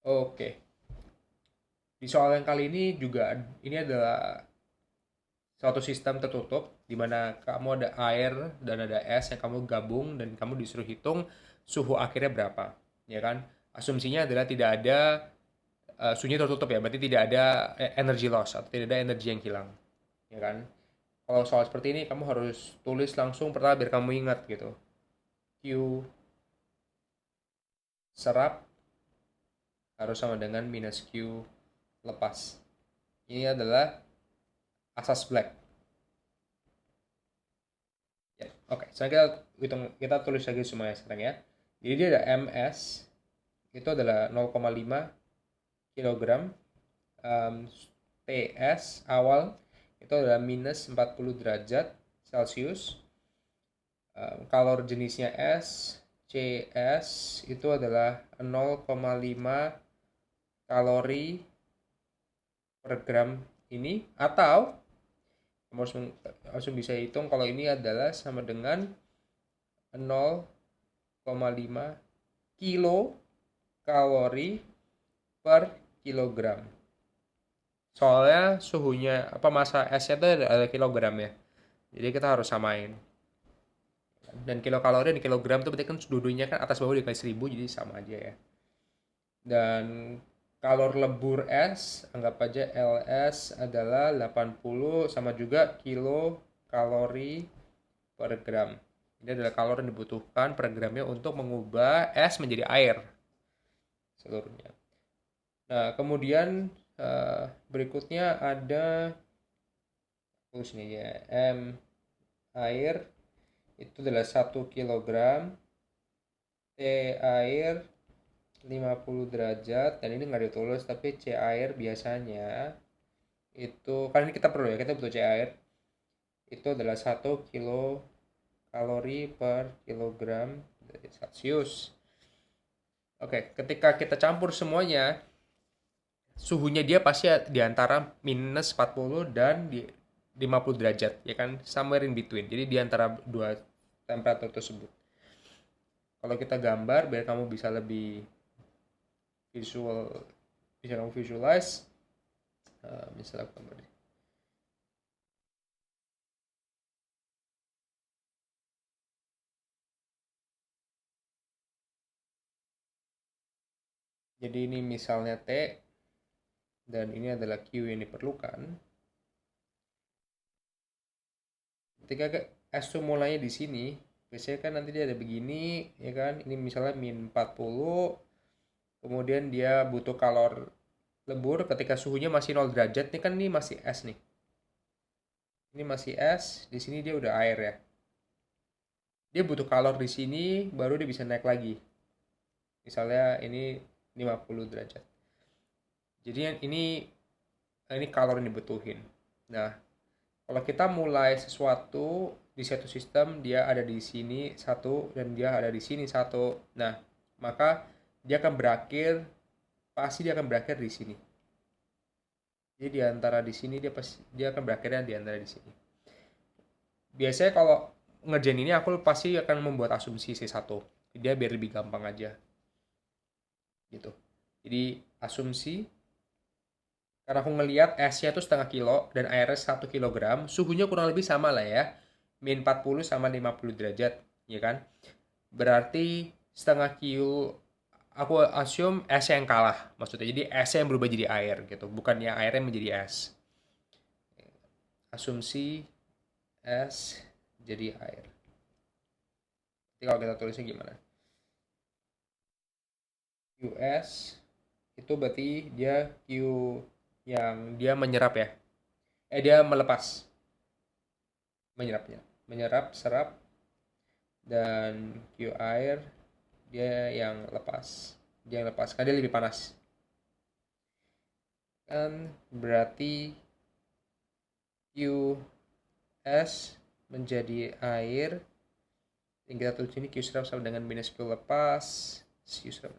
Oke, di soal yang kali ini juga ini adalah suatu sistem tertutup di mana kamu ada air dan ada es yang kamu gabung dan kamu disuruh hitung suhu akhirnya berapa, ya kan? Asumsinya adalah tidak ada suhunya tertutup ya, berarti tidak ada energy loss atau tidak ada energi yang hilang, ya kan? Kalau soal seperti ini kamu harus tulis langsung pertama biar kamu ingat gitu. Q serap harus sama dengan minus Q lepas. Ini adalah asas Black. Ya, oke. Sekarang kita tulis lagi semuanya sekarang ya. Jadi dia ada ms itu adalah 0,5 kilogram. TS awal itu adalah minus 40 derajat Celcius. Kalor jenisnya S, CS itu adalah 0,5 kalori per gram ini, atau kamu harus langsung bisa hitung kalau ini adalah sama dengan 0,5 kilo kalori per kilogram. Soalnya suhunya apa massa S-nya itu ada kilogram ya. Jadi kita harus samain. Dan kilokalori dan kilogram itu berarti kan dua-duanya kan atas bawah dikali 1000 jadi sama aja ya. Dan kalor lebur S, anggap aja LS adalah 80 sama juga kilo kalori per gram. Ini adalah kalori yang dibutuhkan per gramnya untuk mengubah es menjadi air seluruhnya. Nah, kemudian berikutnya ada sini ya, M air itu adalah 1 kilogram, T air 50 derajat, dan ini nggak ditulis tapi C air biasanya itu kan ini kita perlu ya, kita butuh C air itu adalah 1 kilokalori per kilogram dari Celcius. Oke, ketika kita campur semuanya, suhunya dia pasti di antara minus 40 dan di 50 derajat, ya kan? Somewhere in between. Jadi di antara dua temperatur tersebut. Kalau kita gambar, biar kamu bisa lebih visual, bisa kamu visualize, misalnya aku gambar. Jadi ini misalnya T, dan ini adalah Q yang diperlukan. Ketika S itu mulainya di sini, biasanya kan nanti dia ada begini, ya kan? Ini misalnya min 40, kemudian dia butuh kalor lebur ketika suhunya masih 0 derajat. Ini kan ini masih es nih. Ini masih es, di sini dia udah air ya. Dia butuh kalor di sini baru dia bisa naik lagi. Misalnya ini 50 derajat. Jadi ini kalor yang dibutuhin. Nah, kalau kita mulai sesuatu di satu sistem, dia ada di sini satu dan dia ada di sini satu. Nah, maka dia akan berakhir, pasti dia akan berakhir di sini. Jadi di antara di sini dia akan berakhirnya di antara di sini. Biasanya kalau ngerjain ini aku pasti akan membuat asumsi C1. Dia biar lebih gampang aja gitu. Jadi asumsi karena aku ngelihat esnya itu 0,5 kilo dan airnya 1 kilogram, suhunya kurang lebih sama lah ya. Min 40 sama 50 derajat, ya kan? Berarti 0,5 kilo, aku assume es yang kalah maksudnya. Jadi es yang berubah jadi air gitu, bukannya airnya menjadi es. Asumsi es jadi air. Jadi kalau kita tulisnya gimana? US itu berarti dia Q yang dia menyerap ya. Dia melepas, menyerapnya. Menyerap, serap, dan Q air dia yang lepas. Dia yang lepas, kan dia lebih panas. Kan berarti Q es menjadi air. Yang kita tulis ini Q serap sama dengan minus Q lepas. Q serap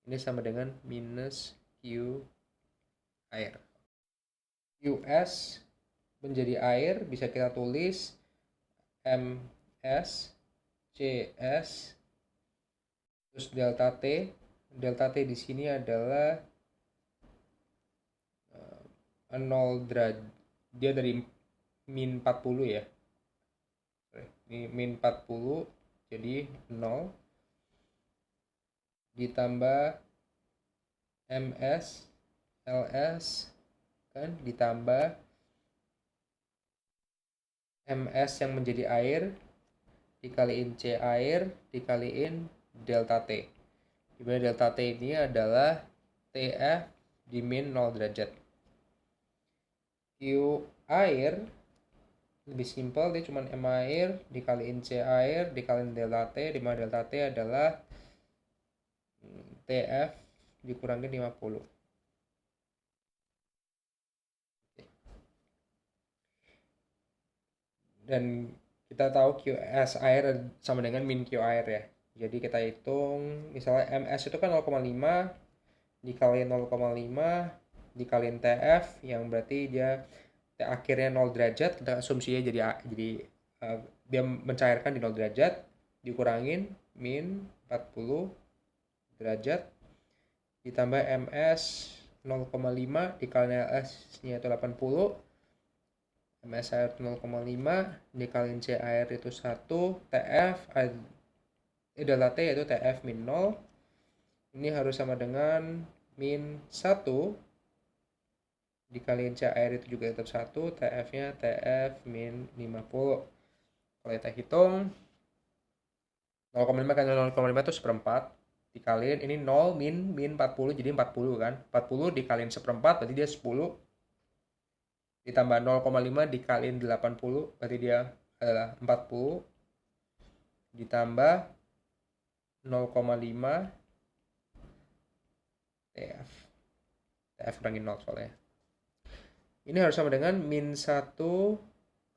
ini sama dengan minus Q air. US menjadi air bisa kita tulis MS CS terus delta T delta T di sini adalah 0 derajat. Dia dari min 40 ya. Ini min 40, jadi 0 ditambah ms ls kan, ditambah ms yang menjadi air dikaliin C air dikaliin delta T, dimana delta T ini adalah TF di min 0 derajat. Q air lebih simpel, dia cuma M air dikaliin C air dikaliin delta T, dimana delta T adalah TF dikurangin 50. Dan kita tahu QS air sama dengan min Q air ya. Jadi kita hitung, misalnya MS itu kan 0,5 dikaliin 0,5 dikaliin TF, yang berarti dia T akhirnya 0 derajat, kita asumsinya jadi dia mencairkan di 0 derajat, dikurangin min 40 derajat ditambah MS 0,5 dikaliin LS-nya itu 80, MS air 0,5 dikaliin C air itu 1, TF delta T yaitu TF min 0. Ini harus sama dengan min 1 dikaliin C air itu juga tetap 1, TF-nya TF min 50. Kalau kita hitung 0,5 kan 0,5 itu seperempat dikaliin ini 0 min 40, jadi 40 kan. 40 dikaliin seperempat berarti dia 10, ditambah 0,5 dikaliin 80 berarti dia adalah 40, ditambah 0,5 TF. TF kurangin 0 soalnya. Ini harus sama dengan min 1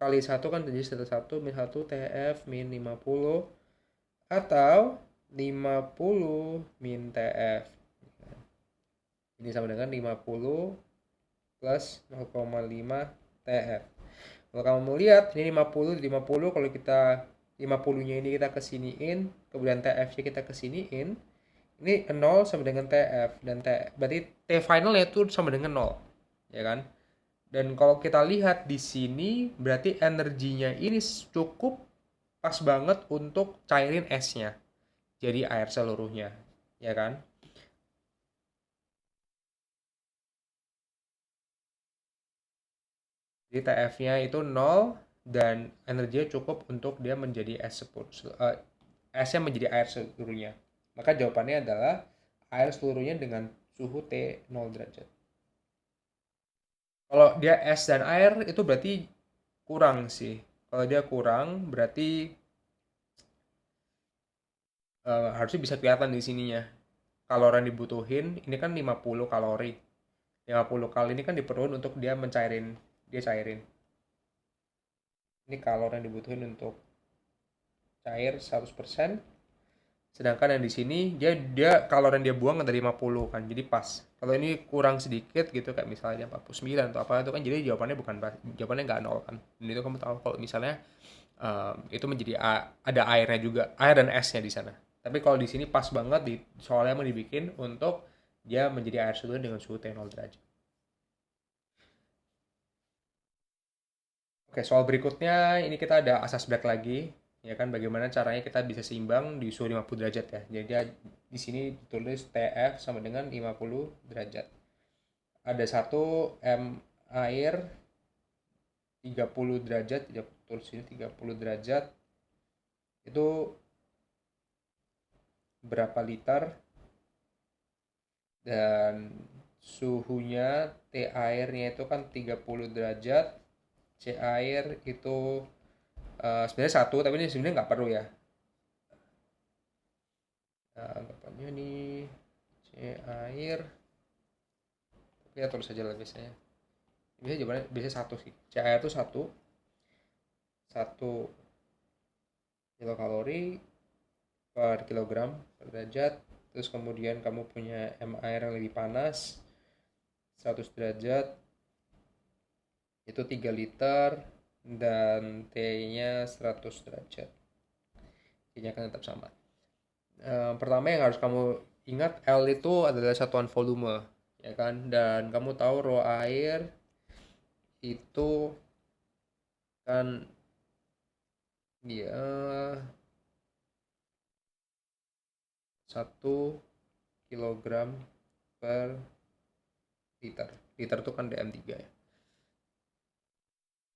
kali 1 kan jadi 1 min 1 TF min 50 atau 50 min TF. Ini sama dengan 50 plus 0,5 TF. Kalau kamu mau lihat ini 50 kalau kita 50-nya ini kita kesiniin, kemudian TF-nya kita kesiniin, ini 0 sama dengan TF, dan berarti T finalnya itu sama dengan 0, ya kan? Dan kalau kita lihat di sini berarti energinya ini cukup pas banget untuk cairin esnya, jadi air seluruhnya, ya kan? Jadi TF-nya itu 0 dan energinya cukup untuk dia menjadi es esnya menjadi air seluruhnya. Maka jawabannya adalah air seluruhnya dengan suhu T 0 derajat. Kalau dia es dan air itu berarti kurang sih. Kalau dia kurang berarti harusnya bisa kelihatan di sininya. Kalori yang dibutuhin ini kan 50 kalori. 50 kali ini kan diperlukan untuk dia cairin. Ini kalori yang dibutuhin untuk cair 100%. Sedangkan yang di sini dia kalori yang dia buang dari 50 kan. Jadi pas. Kalau ini kurang sedikit gitu kayak misalnya 49 atau apa itu kan, jadi jawabannya nggak nol kan. Dan itu kamu tahu kalau misalnya itu menjadi ada airnya juga, air dan esnya di sana. Tapi kalau di sini pas banget soalnya mau dibikin untuk dia menjadi air seluruh dengan suhu T0 derajat. Oke, soal berikutnya ini kita ada asas berat lagi, ya kan, bagaimana caranya kita bisa seimbang di suhu 50 derajat ya. Jadi di sini ditulis TF sama dengan 50 derajat. Ada satu M air 30 derajat, tidak tulis sini 30 derajat. Itu berapa liter? Dan suhunya T airnya itu kan 30 derajat. C air itu sebenarnya 1, tapi ini sebenarnya nggak perlu ya. Anggapannya nih C air, tapi ya tulis aja lah biasanya. Biasanya jawabannya biasanya 1 sih. C air itu 1 kilokalori per kilogram per derajat. Terus kemudian kamu punya M air yang lebih panas 100 derajat itu 3 liter, dan T-nya 100 derajat. T-nya kan tetap sama. Pertama yang harus kamu ingat L itu adalah satuan volume, ya kan? Dan kamu tahu rho air itu kan dia 1 kilogram per liter. Liter itu kan DM3 ya.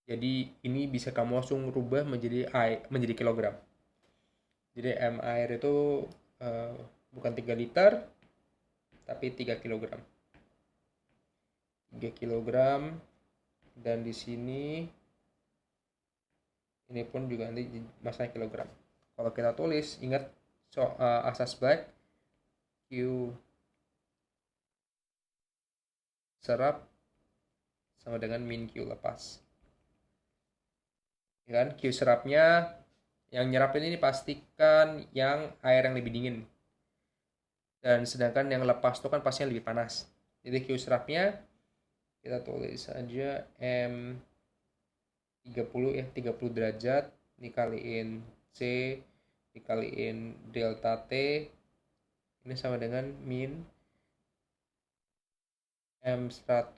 Jadi ini bisa kamu langsung rubah menjadi kilogram. Jadi M air itu eh, bukan 3 liter tapi 3 kilogram. 3 kilogram, dan di sini ini pun juga nanti masanya kilogram. Kalau kita tulis, ingat asas Black, Q serap sama dengan min Q lepas. Ya kan? Q serapnya yang nyerap ini pastikan yang air yang lebih dingin. Dan sedangkan yang lepas itu kan pastinya lebih panas. Jadi Q serapnya kita tulis aja M 30 ya, 30 derajat dikaliin C dikaliin delta T ini sama dengan min M 100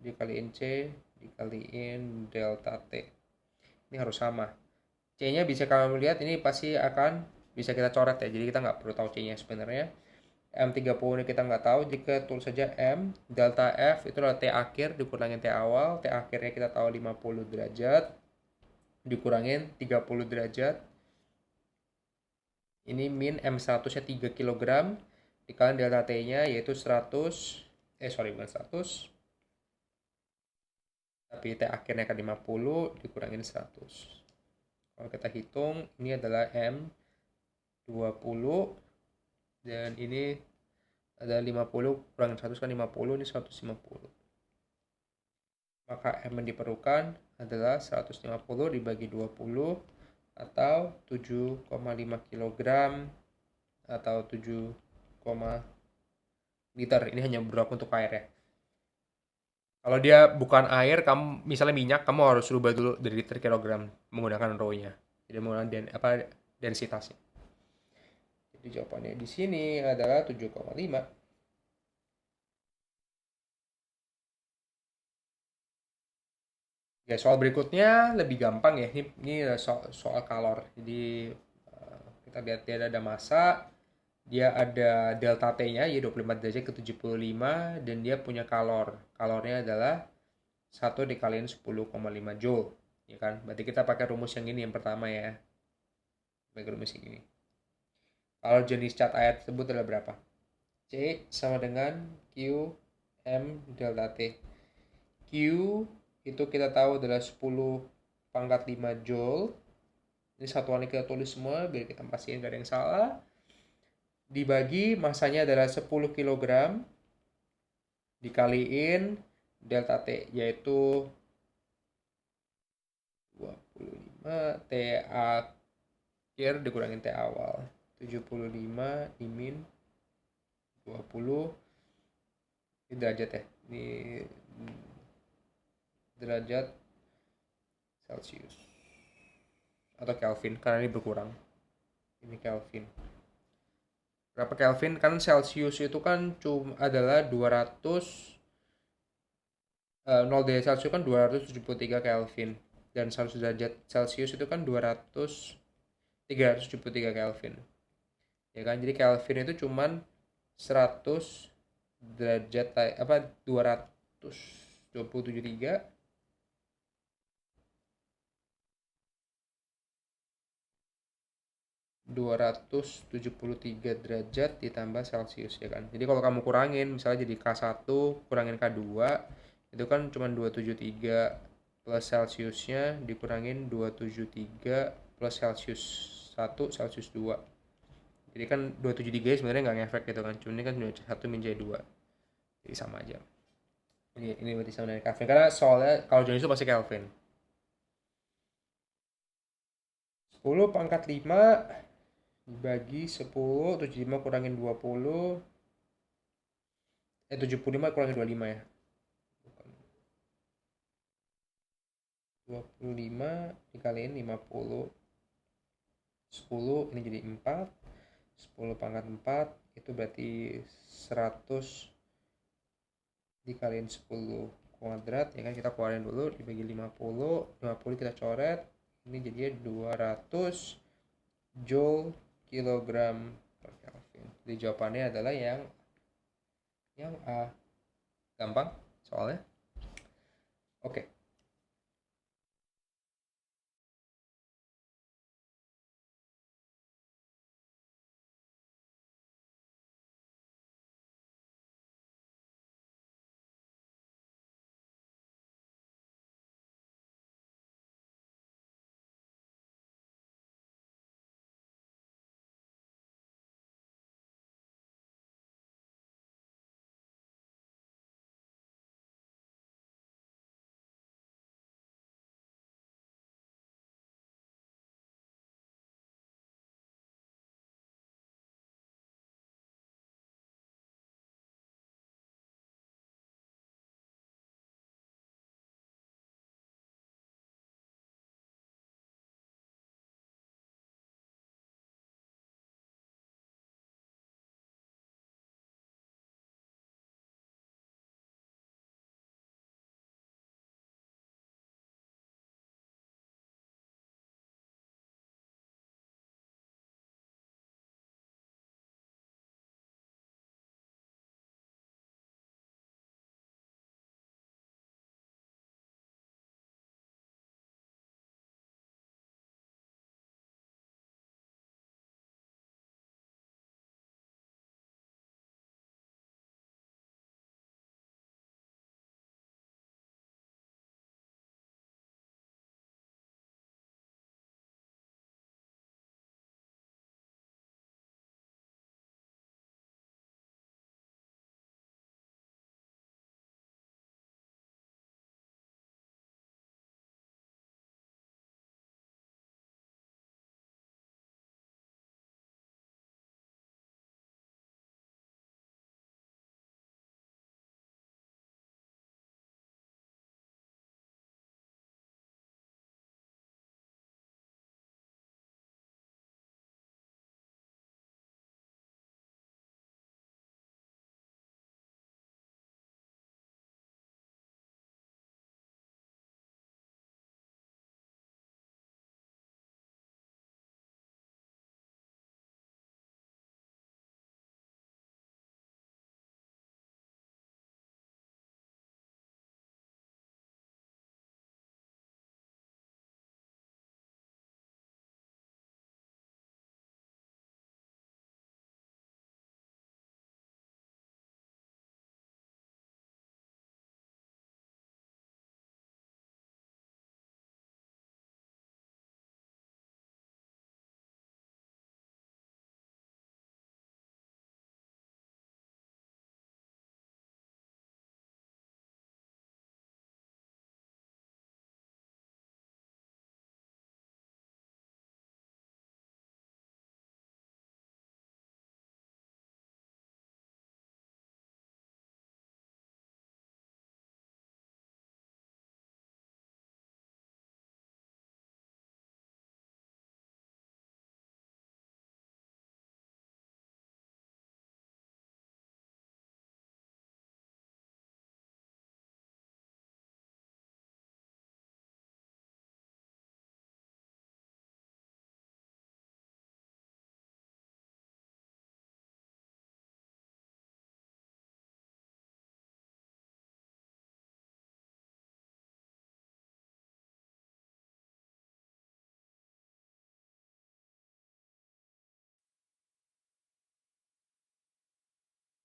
dikaliin C dikaliin delta T. Ini harus sama. C-nya bisa kamu lihat ini pasti akan bisa kita coret ya. Jadi kita nggak perlu tahu C-nya sebenarnya. M30 ini kita nggak tahu, jika tulis saja M delta F itu adalah T akhir dikurangin T awal. T akhirnya kita tahu 50 derajat dikurangin 30 derajat. Ini min M100 nya 3 kg dikaliin delta T nya yaitu 100 bukan 100 tapi T akhirnya kan 50 dikurangin 100. Kalau kita hitung ini adalah M20 dan ini ada 50 kurangin 100 kan 50, ini 150. Maka M yang diperlukan adalah 150 dibagi 20 atau 7,5 kg atau 7, liter. Ini hanya berlaku untuk air ya. Kalau dia bukan air, kamu misalnya minyak, kamu harus rubah dulu dari liter kilogram menggunakan rho-nya. Jadi menggunakan densitasnya. Jadi jawabannya di sini adalah 7,5. Ya, soal berikutnya lebih gampang ya. Ini soal kalor. Jadi kita lihat dia ada massa, dia ada delta T-nya ya 25 derajat ke 75 dan dia punya kalor. Kalornya adalah 1 dikaliin 10,5 joule. Ya kan? Berarti kita pakai rumus yang ini yang pertama ya. Pakai rumus yang ini. Kalau jenis cat air tersebut adalah berapa? C sama dengan Q M delta T. Q itu kita tahu adalah 10⁵ joule. Ini satuannya kita tulis semua biar kita pastiin gak ada yang salah. Dibagi masanya adalah 10 kg dikaliin delta T yaitu 25 T akhir dikurangin T awal. 75 dimin 20 ini derajat ya. Ini derajat Celcius atau Kelvin karena ini berkurang. Ini Kelvin. Berapa Kelvin? Kan Celcius itu kan cuma adalah 200 0 derajat Celcius kan 273 Kelvin dan 100 derajat Celcius itu kan 373 Kelvin. Ya kan? Jadi Kelvin itu cuman 100 derajat 273 273 derajat ditambah Celcius ya kan. Jadi kalau kamu kurangin misalnya jadi K1 kurangin K2 itu kan cuma 273 plus Celciusnya dikurangin 273 plus Celcius 1 Celcius 2. Jadi kan 273 sebenarnya nggak ngefek gitu kan. Cuma ini kan 1 menjadi 2. Jadi sama aja. Ini berarti sama dengan Kelvin karena soalnya kalau jenis itu pasti Kelvin. 10⁵ dibagi 10, 75 kurangin 20, 75 kurangin 25 ya. 25 dikaliin 50, 10 ini jadi 4, 10⁵4 itu berarti 100 dikaliin 10 kuadrat ya kan, kita keluarin dulu dibagi 50, 50 kita coret, ini jadinya 200 joule kilogram per Kelvin. Jadi jawabannya adalah yang A. Gampang soalnya. Oke.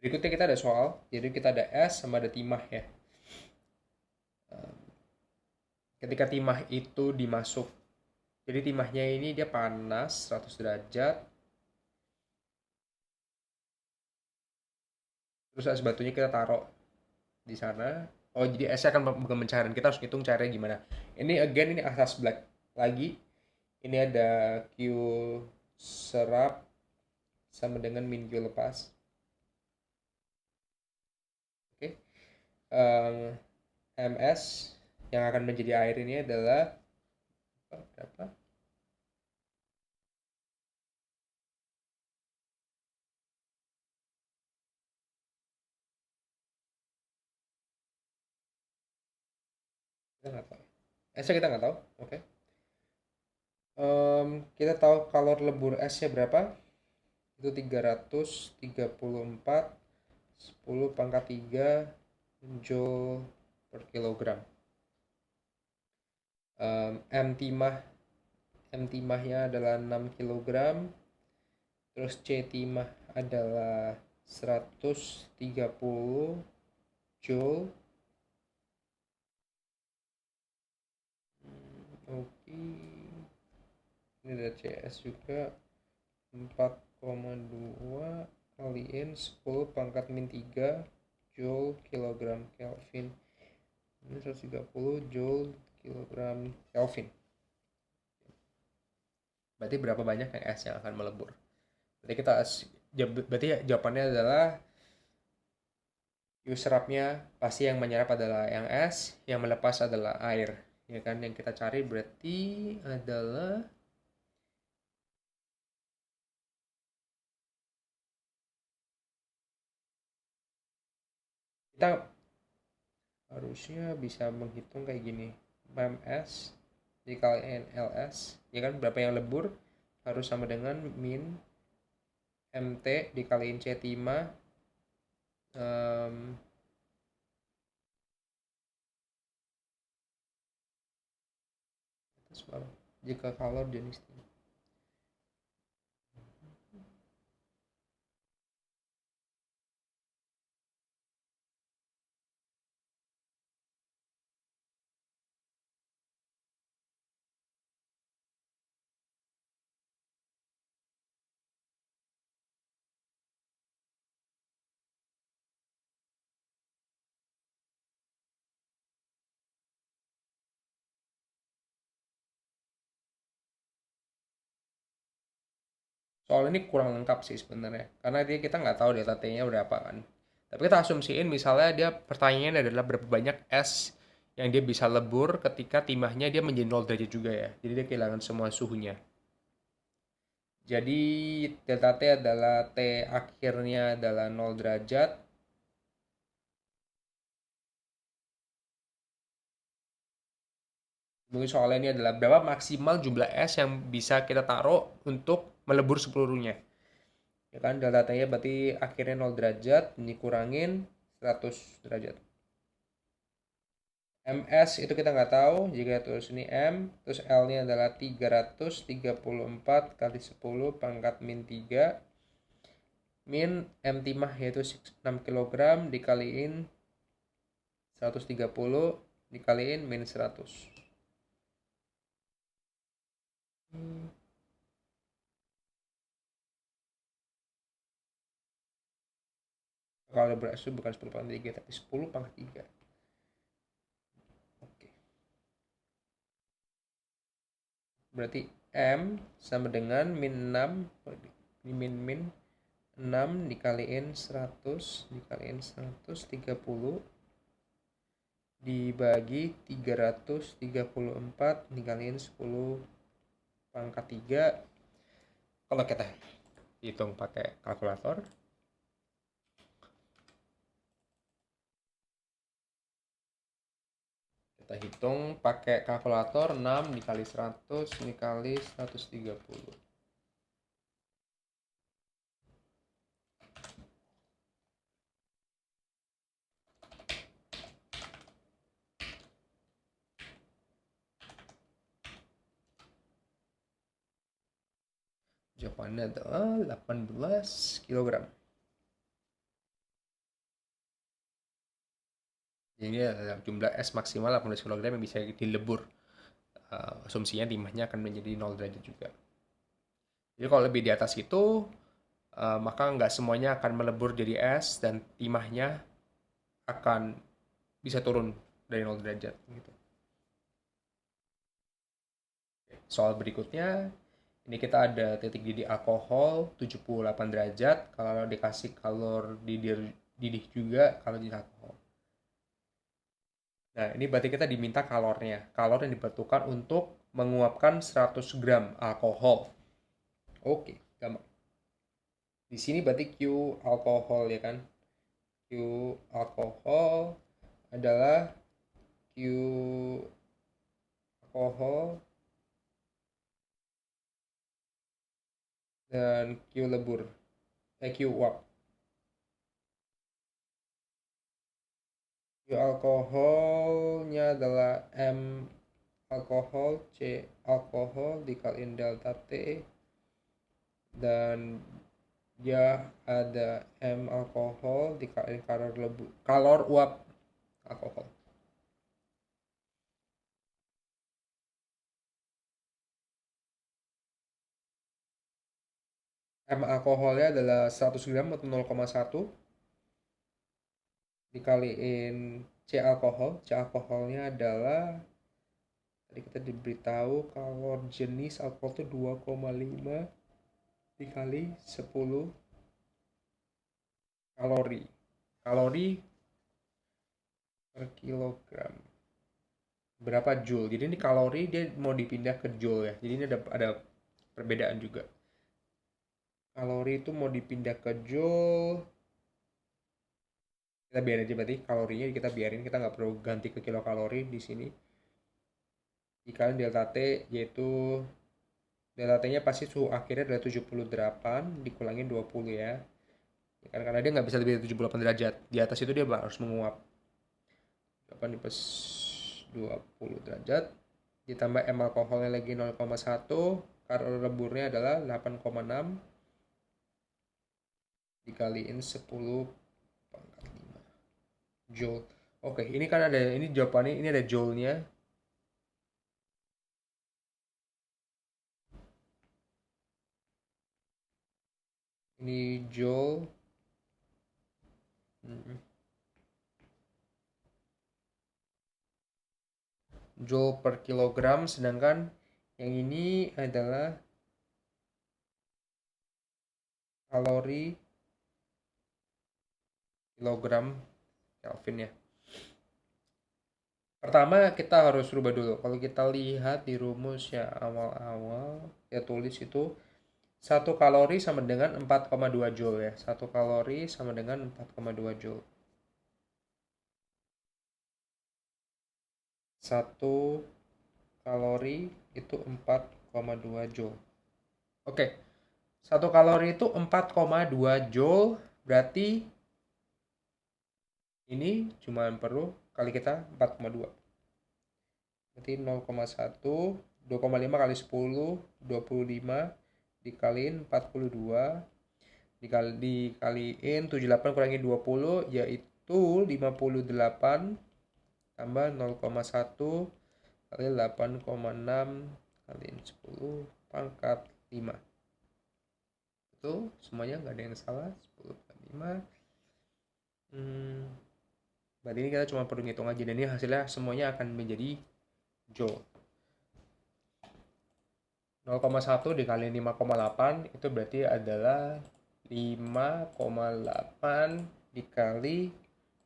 Berikutnya kita ada soal, jadi kita ada es sama ada timah ya. Ketika timah itu dimasuk, jadi timahnya ini dia panas 100 derajat, terus es batunya kita taruh di sana. Oh, jadi esnya akan bukan mencairan, kita harus hitung caranya gimana. Ini again, ini asas black lagi. Ini ada Q serap sama dengan min Q lepas. Oke. MS yang akan menjadi air ini adalah berapa? Kita nggak tahu. S-nya kita nggak tahu. Oke. Kita tahu kalor lebur S-nya berapa? Itu 334 10 pangkat 3 Joule per kilogram. M timah M timahnya adalah 6 kilogram. Terus C timah adalah 130 Joule. Oke. Ini ada CS juga 4,2 kaliin 10 pangkat min 3 Joule kilogram Kelvin. Ini 130 Joule kilogram Kelvin. Berarti berapa banyak yang S yang akan melebur? Berarti jawabannya adalah U serapnya pasti yang menyerap adalah yang S, yang melepas adalah air. Ya kan, yang kita cari berarti adalah kita harusnya bisa menghitung kayak gini. MS dikaliin LS, ya kan, berapa yang lebur harus sama dengan min MT dikaliin C timah jika kalor jenis timah. Soal ini kurang lengkap sih sebenarnya, karena dia kita nggak tahu delta T-nya berapa kan. Tapi kita asumsiin misalnya dia pertanyaannya adalah berapa banyak S yang dia bisa lebur ketika timahnya dia menjadi 0 derajat juga ya. Jadi dia kehilangan semua suhunya. Jadi delta T adalah T akhirnya adalah 0 derajat. Mungkin soalnya ini adalah berapa maksimal jumlah es yang bisa kita taruh untuk melebur seluruhnya. Ya kan, delta T-nya berarti akhirnya 0 derajat, dikurangin 100 derajat. MS itu kita nggak tahu, jika terus ini M, terus L-nya adalah 334 kali 10 pangkat min 3, min M timah yaitu 6 kg dikaliin 130 dikaliin min 100. Kalau beras itu bukan 10 pangkat 3 tapi 10 pangkat 3. Oke. Berarti M sama dengan min 6 min 6 dikaliin 100 dikaliin 130 dibagi 334 dikaliin 10 pangkat 3. Kalau kita hitung pakai kalkulator, kita hitung pakai kalkulator 6 dikali 100 dikali 130. Jawabannya adalah 18 kg. Jadi jumlah es maksimal 18 kg yang bisa dilebur. Asumsinya timahnya akan menjadi 0 derajat juga. Jadi kalau lebih di atas itu, maka nggak semuanya akan melebur jadi es dan timahnya akan bisa turun dari 0 derajat. Gitu. Soal berikutnya, ini kita ada titik didih alkohol 78 derajat kalau dikasih kalor didih juga kalau di alkohol. Nah, ini berarti kita diminta kalornya. Kalor yang dibutuhkan untuk menguapkan 100 gram alkohol. Oke, gampang. Di sini berarti Q alkohol ya kan. Q alkohol adalah Q alkohol, dan Q lebur, Q uap. Q alkoholnya adalah M alkohol, C alkohol dikaliin delta T, dan dia ada M alkohol dikaliin kalor uap alkohol. M alkoholnya adalah 100 gram atau 0,1 dikaliin C alkohol. C alkoholnya adalah, tadi kita diberitahu kalor jenis alkohol itu 2,5 dikali 10 kalori. Kalori per kilogram. Berapa joule? Jadi ini kalori dia mau dipindah ke joule ya. Jadi ini ada perbedaan juga. Kalori itu mau dipindah ke joule. Kita biarin aja berarti kalorinya kita biarin, kita nggak perlu ganti ke kilokalori di sini. Dikaliin delta T, yaitu delta T-nya pasti suhu akhirnya adalah 78 dikurangin 20 ya. Karena dia nggak bisa lebih dari 78 derajat. Di atas itu dia harus menguap. 8 plus 20 derajat ditambah M alkoholnya lagi 0,1, kalori leburnya adalah 8,6 dikaliin 10 pangkat 5 joule. Oke, ini kan ada, ini jawabannya, ini ada joule-nya. Ini joule. Joule per kilogram, sedangkan yang ini adalah kalori kilogram Kelvin ya. Pertama kita harus rubah dulu. Kalau kita lihat di rumus ya awal-awal, ya tulis itu 1 kalori sama dengan 4,2 joule ya. 1 kalori sama dengan 4,2 joule. 1 kalori itu 4,2 joule. Oke. 1 kalori itu 4,2 joule, berarti ini cuma perlu kali kita 4,2. Berarti 0,1, 2,5 kali 10, 25 dikaliin 42 dikaliin 78 kurangi 20 yaitu 58 tambah 0,1 kali 8,6 kaliin 10 pangkat 5. Itu semuanya nggak ada yang salah. 10 kali 5. Berarti ini kita cuma perlu ngitung aja, dan ini hasilnya semuanya akan menjadi joule. 0,1 dikali 5,8 itu berarti adalah 5,8 dikali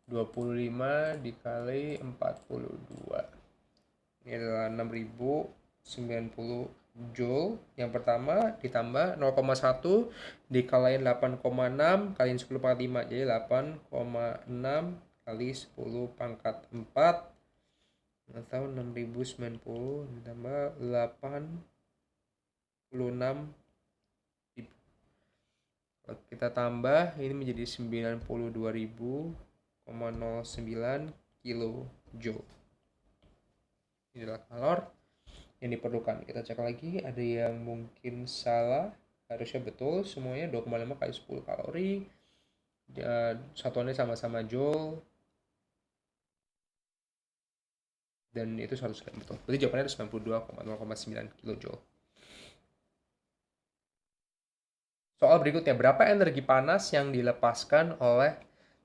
25 dikali 42. Ini adalah 6090 joule yang pertama, ditambah 0,1 dikaliin 8,6 kaliin 10 pangkat 5, jadi 8,6 kali 10 pangkat 4 atau 6090 ditambah 86. Kalau kita tambah ini menjadi 92.009 kilojoule. Ini adalah kalor yang diperlukan. Kita cek lagi, ada yang mungkin salah, harusnya betul semuanya. 2,5 kali 10 kalori, satuannya sama-sama joule, dan itu 100 gram betul. Berarti jawabannya ada 92,0,9 kilojoule. Soal berikutnya, berapa energi panas yang dilepaskan oleh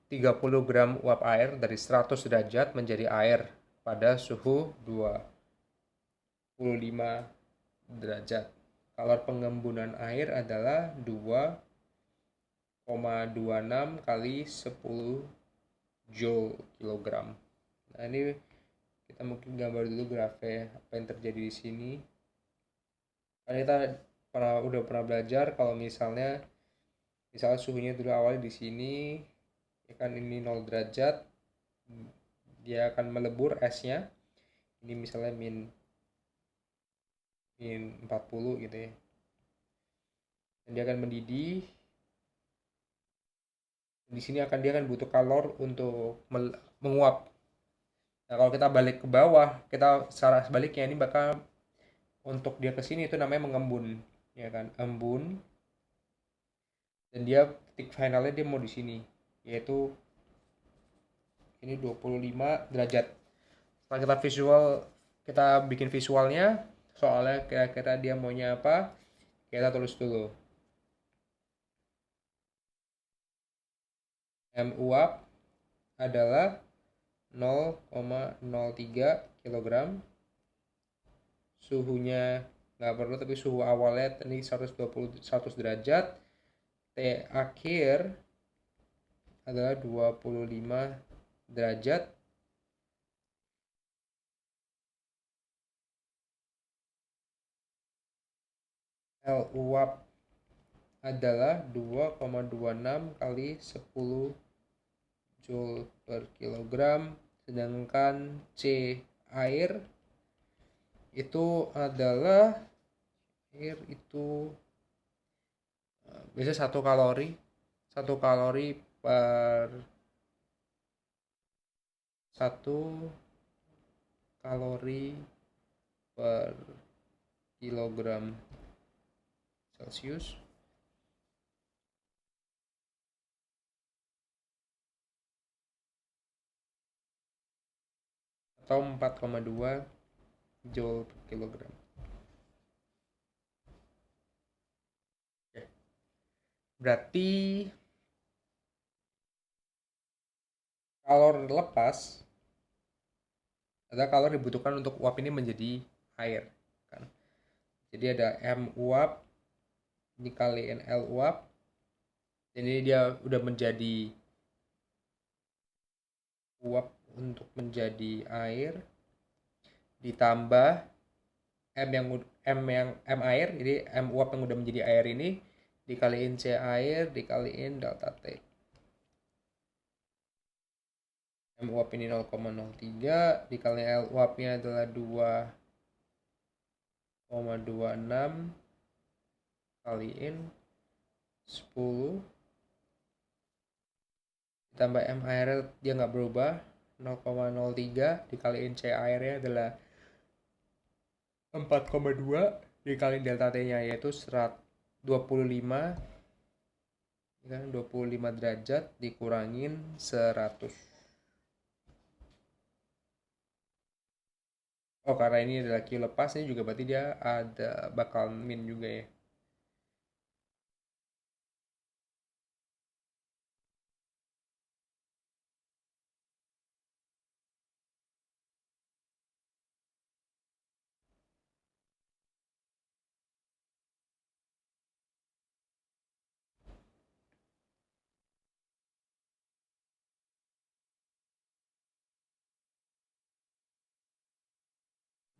30 gram uap air dari 100 derajat menjadi air pada suhu 25 derajat. Kalor pengembunan air adalah 2,26 kali 10 joule kilogram. Nah, ini kita mungkin gambar dulu grafnya apa yang terjadi di sini. Karena kita udah pernah belajar kalau misalnya suhunya dulu awalnya di sini ya kan, ini 0 derajat, dia akan melebur esnya. ini misalnya min 40 gitu ya, dan dia akan mendidih. Di sini dia akan butuh kalor untuk menguap. Nah, kalau kita balik ke bawah, kita secara sebaliknya ini bakal untuk dia ke sini itu namanya mengembun, ya kan, embun. Dan dia titik finalnya dia mau di sini, yaitu ini 25 derajat. Setelah kita bikin visualnya, soalnya kira-kira dia maunya apa, kita tulis dulu. M uap adalah 0,03 kg. Suhunya nggak perlu, tapi suhu awalnya tadi 100 derajat. T akhir adalah 25 derajat. L uap adalah 2,26 kali 10 Joule per kilogram. Sedangkan C air itu adalah biasanya 1 kalori per 1 kalori per kilogram Celcius, atau 4,2 Joule per kilogram. Berarti kalor lepas adalah kalor dibutuhkan untuk uap ini menjadi air, kan? Jadi ada M uap dikaliin L uap. Jadi dia udah menjadi uap untuk menjadi air, ditambah M air, jadi M uap yang udah menjadi air ini dikaliin C air dikaliin delta T. M uap ini 0,03 dikali L uapnya adalah 2,26 kaliin 10 ditambah M air dia nggak berubah, 0,03 dikaliin C airnya adalah 4,2 dikaliin delta T nya yaitu 25 kan, 25 derajat dikurangin 100. Oh, karena ini adalah Q lepas, ini juga berarti dia ada bakal min juga ya.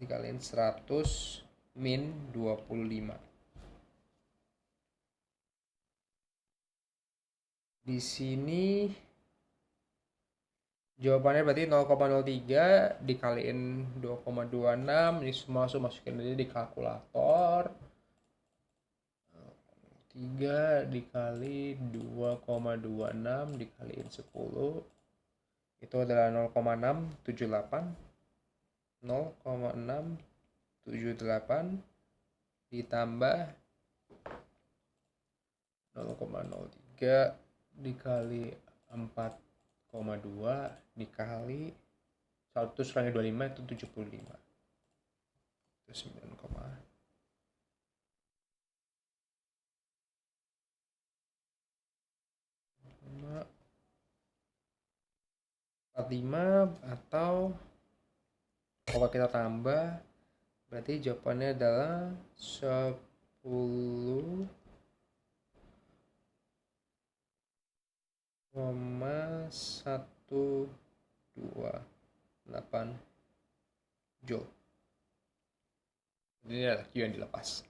Dikaliin 100 min 25. Di sini jawabannya berarti 0,03 dikaliin 2,26. Ini semua langsung masukin aja di kalkulator. 3 dikali 2,26 dikaliin 10 itu adalah 0,678. 0,678 ditambah 0,03 dikali 4,2 dikali 100 25 itu 75. Itu 9,45 atau kalau kita tambah berarti jawabannya adalah 10,128 Joule. Ini adalah Q yang dilepas.